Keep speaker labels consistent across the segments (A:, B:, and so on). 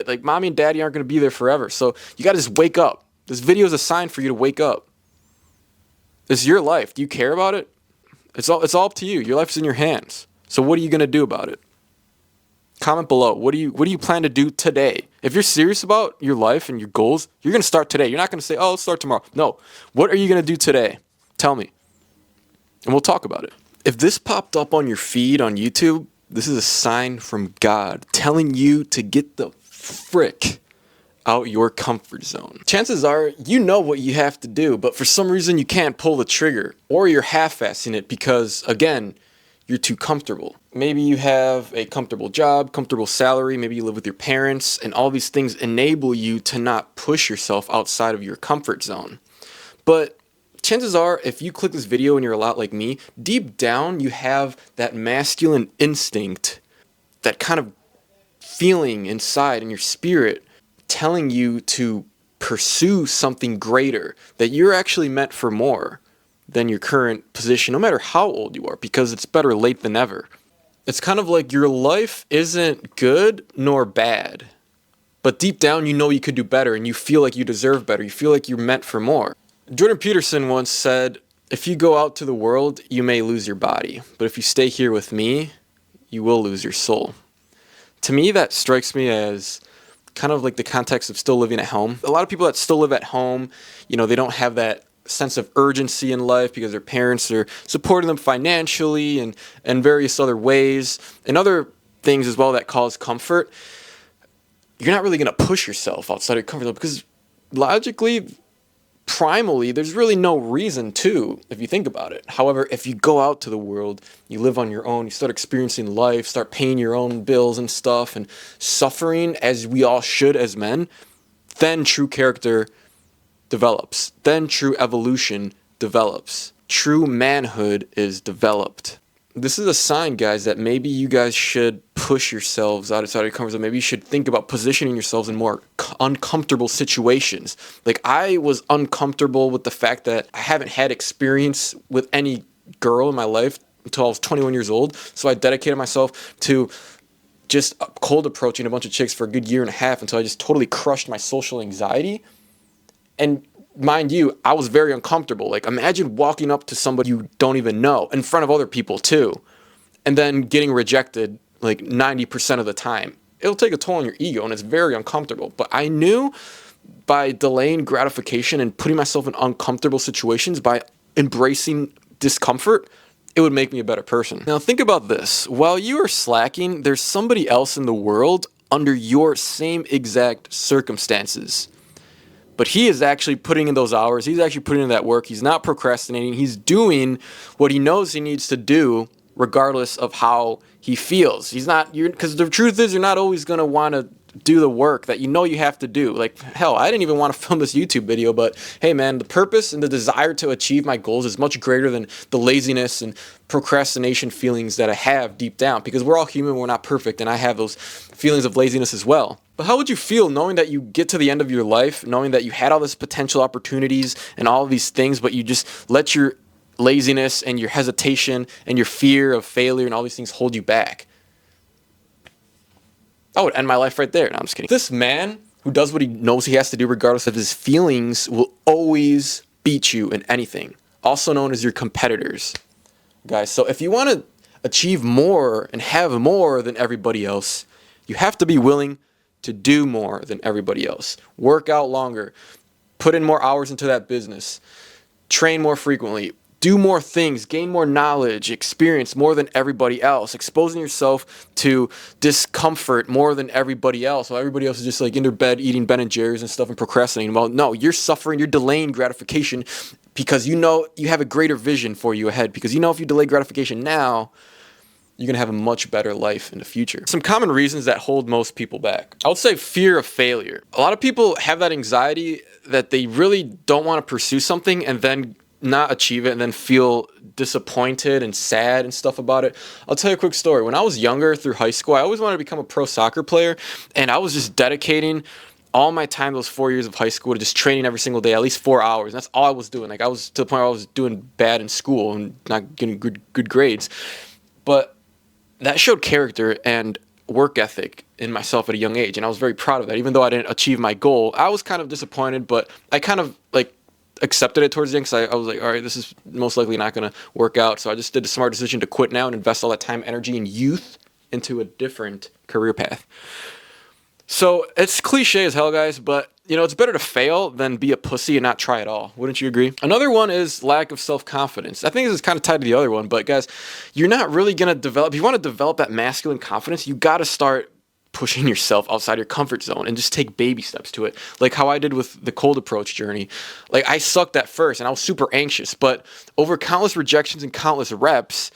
A: Like, mommy and daddy aren't going to be there forever. So you got to just wake up. This video is a sign for you to wake up. This is your life. Do you care about it? It's all up to you. Your life's in your hands. So what are you going to do about it? Comment below. What do you plan to do today? If you're serious about your life and your goals, you're going to start today. You're not going to say, "Oh, let's start tomorrow." No. What are you going to do today? Tell me. And we'll talk about it. If this popped up on your feed on YouTube, this is a sign from God telling you to get the frick out your comfort zone. Chances are you know what you have to do, but for some reason you can't pull the trigger, or you're half-assing it because, again, you're too comfortable. Maybe you have a comfortable job, comfortable salary, maybe you live with your parents, and all these things enable you to not push yourself outside of your comfort zone. But chances are, if you click this video and you're a lot like me, deep down you have that masculine instinct, that kind of feeling inside in your spirit telling you to pursue something greater, that you're actually meant for more than your current position, no matter how old you are, because it's better late than never. It's kind of like your life isn't good nor bad, but deep down you know you could do better and you feel like you deserve better. You feel like you're meant for more. Jordan Peterson once said, "If you go out to the world, you may lose your body, but if you stay here with me, you will lose your soul." To me, that strikes me as kind of like the context of still living at home. A lot of people that still live at home, they don't have that sense of urgency in life because their parents are supporting them financially and various other ways and other things as well that cause comfort. You're not really going to push yourself outside of your comfort zone because logically, primally, there's really no reason to, if you think about it. However, if you go out to the world, you live on your own, you start experiencing life, start paying your own bills and stuff, and suffering as we all should as men, then true character develops. Then true evolution develops. True manhood is developed. This is a sign, guys, that maybe you guys should push yourselves outside of your comfort zone. Maybe you should think about positioning yourselves in more uncomfortable situations. Like, I was uncomfortable with the fact that I haven't had experience with any girl in my life until I was 21 years old. So I dedicated myself to just cold approaching a bunch of chicks for a good year and a half until I just totally crushed my social anxiety. And mind you, I was very uncomfortable. Like, imagine walking up to somebody you don't even know in front of other people too, and then getting rejected like 90% of the time. It'll take a toll on your ego, and it's very uncomfortable. But I knew by delaying gratification and putting myself in uncomfortable situations, by embracing discomfort, it would make me a better person. Now think about this. While you are slacking, there's somebody else in the world under your same exact circumstances. But he is actually putting in those hours. He's actually putting in that work. He's not procrastinating. He's doing what he knows he needs to do regardless of how he feels. He's not, because the truth is, you're not always going to want to do the work that you know you have to do. Like, hell, I didn't even want to film this YouTube video, but hey man, the purpose and the desire to achieve my goals is much greater than the laziness and procrastination feelings that I have deep down, because we're all human, we're not perfect, and I have those feelings of laziness as well. But how would you feel knowing that you get to the end of your life, knowing that you had all this potential opportunities and all of these things, but you just let your laziness and your hesitation and your fear of failure and all these things hold you back? I would end my life right there. No, I'm just kidding. This man who does what he knows he has to do regardless of his feelings will always beat you in anything, also known as your competitors. Guys, so if you want to achieve more and have more than everybody else, you have to be willing to do more than everybody else. Work out longer, put in more hours into that business, train more frequently, do more things, gain more knowledge, experience more than everybody else, exposing yourself to discomfort more than everybody else. While everybody else is just like in their bed eating Ben and Jerry's and stuff and procrastinating. Well, no, you're suffering, you're delaying gratification because you know you have a greater vision for you ahead, because you know if you delay gratification now, you're going to have a much better life in the future. Some common reasons that hold most people back. I would say fear of failure. A lot of people have that anxiety that they really don't want to pursue something and then not achieve it and then feel disappointed and sad and stuff about it. I'll tell you a quick story. When I was younger, through high school, I always wanted to become a pro soccer player, and I was just dedicating all my time those 4 years of high school to just training every single day, at least 4 hours. And that's all I was doing. Like, I was to the point where I was doing bad in school and not getting good grades. But that showed character, and work ethic in myself at a young age, and I was very proud of that. Even though I didn't achieve my goal, I was kind of disappointed, but I kind of like accepted it towards the end because I was like, all right, this is most likely not going to work out. So I just did a smart decision to quit now and invest all that time, energy, and youth into a different career path. So it's cliche as hell, guys, but it's better to fail than be a pussy and not try at all. Wouldn't you agree? Another one is lack of self-confidence. I think this is kind of tied to the other one, but guys, you're not really going to develop, if you want to develop that masculine confidence, you got to start pushing yourself outside your comfort zone and just take baby steps to it. Like how I did with the cold approach journey. Like I sucked at first and I was super anxious, but over countless rejections and countless reps,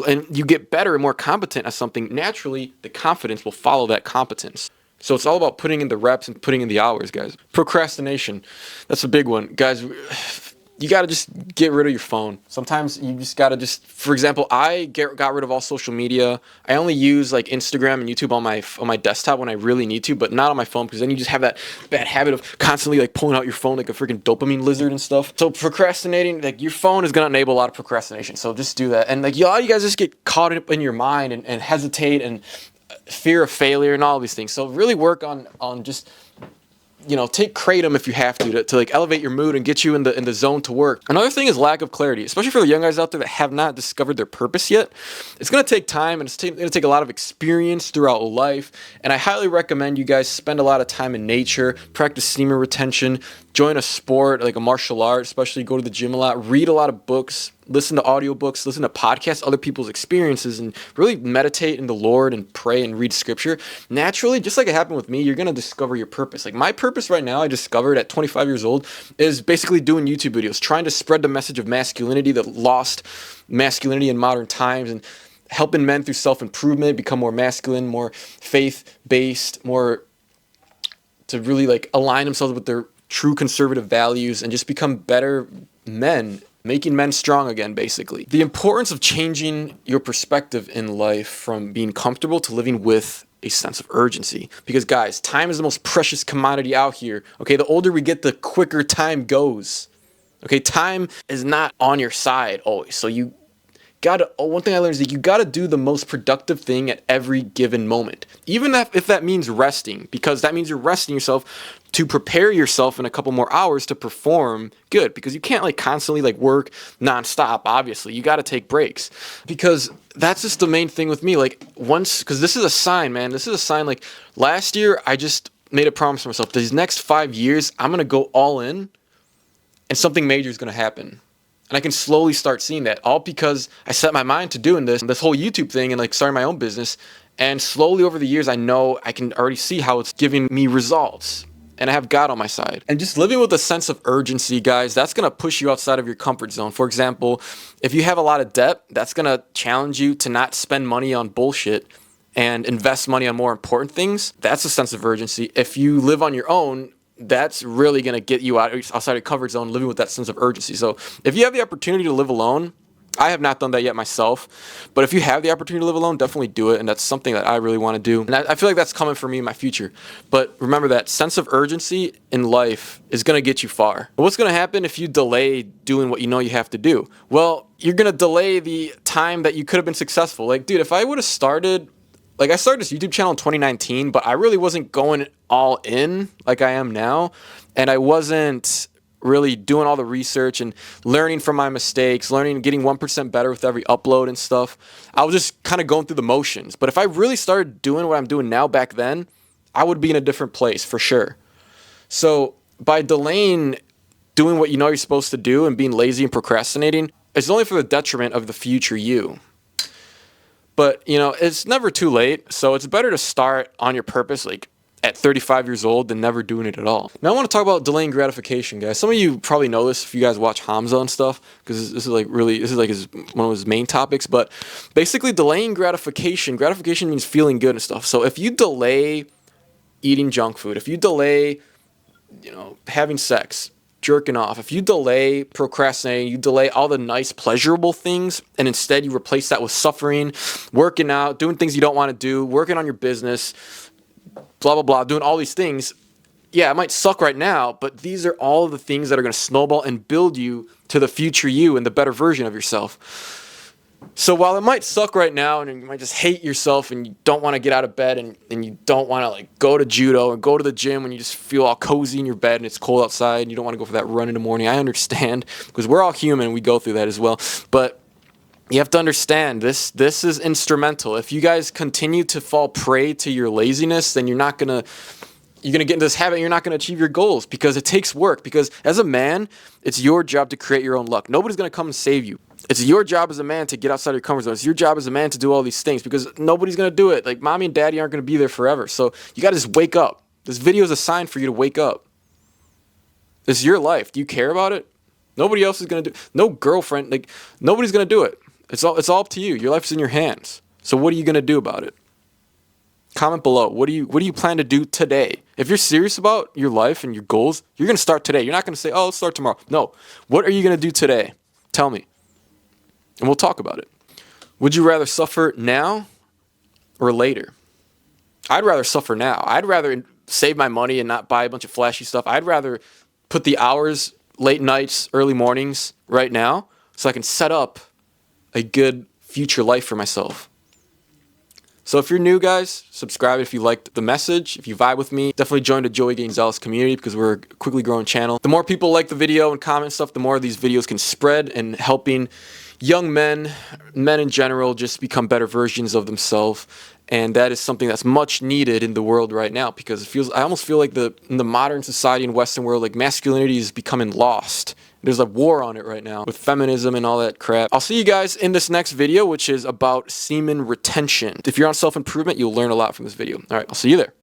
A: and you get better and more competent at something, naturally the confidence will follow that competence. So it's all about putting in the reps and putting in the hours, guys. Procrastination. That's a big one. Guys, you got to just get rid of your phone. Sometimes you just got to for example, I got rid of all social media. I only use like Instagram and YouTube on my desktop when I really need to, but not on my phone, because then you just have that bad habit of constantly like pulling out your phone like a freaking dopamine lizard and stuff. So procrastinating, like your phone is going to enable a lot of procrastination. So just do that. And like a lot of you guys just get caught up in your mind and hesitate and fear of failure and all these things. So really work on just take kratom if you have to like elevate your mood and get you in the zone to work. Another thing is lack of clarity, especially for the young guys out there that have not discovered their purpose yet. It's going to take time, and it's going to take a lot of experience throughout life. And I highly recommend you guys spend a lot of time in nature, practice semen retention, join a sport like a martial art, especially go to the gym a lot, read a lot of books, listen to audiobooks, listen to podcasts, other people's experiences, and really meditate in the Lord and pray and read scripture. Naturally, just like it happened with me, you're going to discover your purpose. Like my purpose right now, I discovered at 25 years old, is basically doing YouTube videos, trying to spread the message of masculinity, the lost masculinity in modern times, and helping men through self-improvement become more masculine, more faith-based, more to really like align themselves with their true conservative values and just become better men, making men strong again, basically. The importance of changing your perspective in life from being comfortable to living with a sense of urgency. Because guys, time is the most precious commodity out here. Okay, the older we get, the quicker time goes. Okay, time is not on your side always. So one thing I learned is that you gotta do the most productive thing at every given moment. Even if that means resting, because that means you're resting yourself to prepare yourself in a couple more hours to perform good, because you can't like constantly like work nonstop. Obviously, you gotta take breaks, because that's just the main thing with me. Like because this is a sign, man. This is a sign. Like last year, I just made a promise to myself. These next 5 years, I'm gonna go all in, and something major is gonna happen. And I can slowly start seeing that, all because I set my mind to doing this whole YouTube thing and like starting my own business. And slowly over the years, I know I can already see how it's giving me results. And I have God on my side. And just living with a sense of urgency, guys, that's going to push you outside of your comfort zone. For example, if you have a lot of debt, that's going to challenge you to not spend money on bullshit and invest money on more important things. That's a sense of urgency. If you live on your own, that's really going to get you outside your comfort zone, living with that sense of urgency. So if you have the opportunity to live alone, I have not done that yet myself, but if you have the opportunity to live alone, definitely do it. And that's something that I really want to do. And I feel like that's coming for me in my future. But remember, that sense of urgency in life is going to get you far. What's going to happen if you delay doing what you know you have to do? Well, you're going to delay the time that you could have been successful. Like, dude, if I would have started, like I started this YouTube channel in 2019, but I really wasn't going all in like I am now. And I wasn't really doing all the research and learning from my mistakes, getting 1% better with every upload and stuff. I was just kind of going through the motions. But if I really started doing what I'm doing now back then, I would be in a different place for sure. So by delaying doing what you know you're supposed to do and being lazy and procrastinating, it's only for the detriment of the future you. But, it's never too late. So it's better to start on your purpose, like at 35 years old, than never doing it at all. Now I want to talk about delaying gratification, guys. Some of you probably know this if you guys watch Hamza and stuff, because this is like one of his main topics. But basically, delaying gratification means feeling good and stuff. So if you delay eating junk food, if you delay, having sex, jerking off, if you delay procrastinating, you delay all the nice, pleasurable things, and instead you replace that with suffering, working out, doing things you don't want to do, working on your business, blah, blah, blah, doing all these things. Yeah, it might suck right now, but these are all of the things that are going to snowball and build you to the future you and the better version of yourself. So while it might suck right now and you might just hate yourself and you don't want to get out of bed and you don't want to like go to judo or go to the gym when you just feel all cozy in your bed and it's cold outside and you don't want to go for that run in the morning, I understand because we're all human and we go through that as well. But you have to understand this is instrumental. If you guys continue to fall prey to your laziness, then you're gonna get into this habit and you're not gonna achieve your goals because it takes work. Because as a man, it's your job to create your own luck. Nobody's gonna come and save you. It's your job as a man to get outside your comfort zone. It's your job as a man to do all these things because nobody's gonna do it. Like mommy and daddy aren't gonna be there forever. So you gotta just wake up. This video is a sign for you to wake up. This is your life. Do you care about it? Nobody else is gonna do. No girlfriend. Like nobody's gonna do it. It's all up to you. Your life's in your hands. So what are you gonna do about it? Comment below. What do you plan to do today? If you're serious about your life and your goals, you're gonna start today. You're not gonna say, "Oh, let's start tomorrow." No. What are you gonna do today? Tell me, and we'll talk about it. Would you rather suffer now or later? I'd rather suffer now. I'd rather save my money and not buy a bunch of flashy stuff. I'd rather put the hours, late nights, early mornings right now, so I can set up a good future life for myself. So if you're new, guys, subscribe if you liked the message. If you vibe with me, definitely join the Joey Gonzalez community because we're a quickly growing channel. The more people like the video and comment stuff, the more these videos can spread and helping young men in general, just become better versions of themselves. And that is something that's much needed in the world right now because I almost feel like in the modern society and Western world, like masculinity is becoming lost. There's a war on it right now with feminism and all that crap. I'll see you guys in this next video, which is about semen retention. If you're on self-improvement, you'll learn a lot from this video. All right, I'll see you there.